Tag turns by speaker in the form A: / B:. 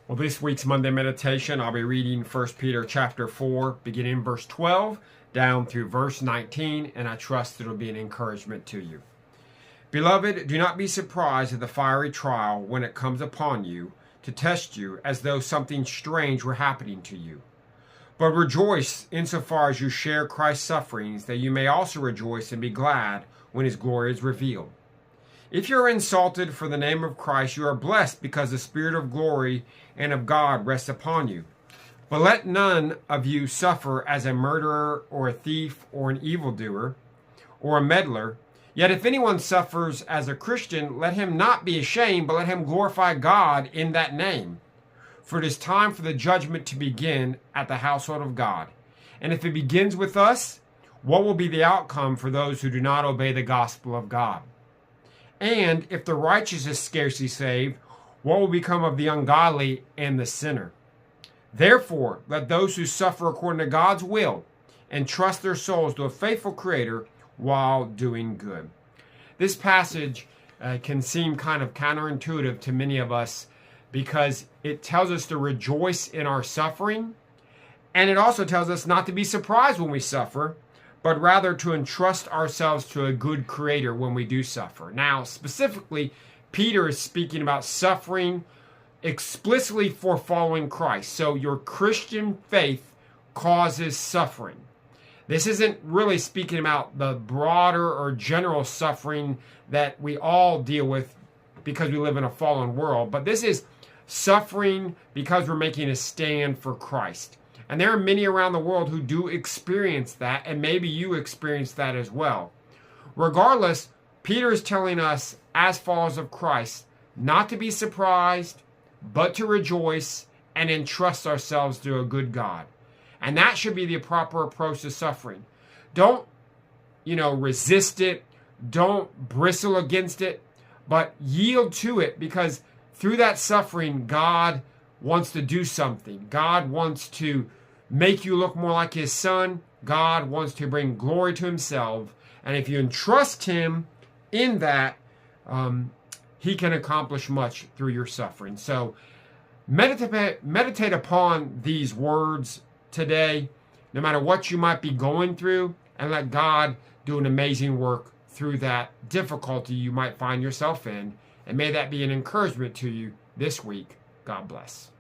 A: Well, this week's Monday meditation, I'll be reading 1 Peter chapter 4, beginning in verse 12, down through verse 19, and I trust it'll be an encouragement to you. Beloved, do not be surprised at the fiery trial when it comes upon you to test you as though something strange were happening to you. But rejoice insofar as you share Christ's sufferings, that you may also rejoice and be glad when his glory is revealed. If you are insulted for the name of Christ, you are blessed because the Spirit of glory and of God rests upon you. But let none of you suffer as a murderer or a thief or an evildoer or a meddler. Yet if anyone suffers as a Christian, let him not be ashamed, but let him glorify God in that name. For it is time for the judgment to begin at the household of God. And if it begins with us, what will be the outcome for those who do not obey the gospel of God? And if the righteous is scarcely saved, what will become of the ungodly and the sinner? Therefore, let those who suffer according to God's will entrust their souls to a faithful Creator while doing good. This passage can seem kind of counterintuitive to many of us because it tells us to rejoice in our suffering, and it also tells us not to be surprised when we suffer, but rather to entrust ourselves to a good Creator when we do suffer. Now, specifically, Peter is speaking about suffering explicitly for following Christ. So your Christian faith causes suffering. This isn't really speaking about the broader or general suffering that we all deal with because we live in a fallen world, but this is suffering because we're making a stand for Christ. And there are many around the world who do experience that, and maybe you experience that as well. Regardless, Peter is telling us, as followers of Christ, not to be surprised, but to rejoice and entrust ourselves to a good God. And that should be the proper approach to suffering. Don't, resist it. Don't bristle against it, but yield to it, because through that suffering, God wants to do something. God wants to make you look more like his son. God wants to bring glory to himself. And if you entrust him in that, he can accomplish much through your suffering. So meditate upon these words today, no matter what you might be going through, and let God do an amazing work through that difficulty you might find yourself in. And may that be an encouragement to you this week. God bless.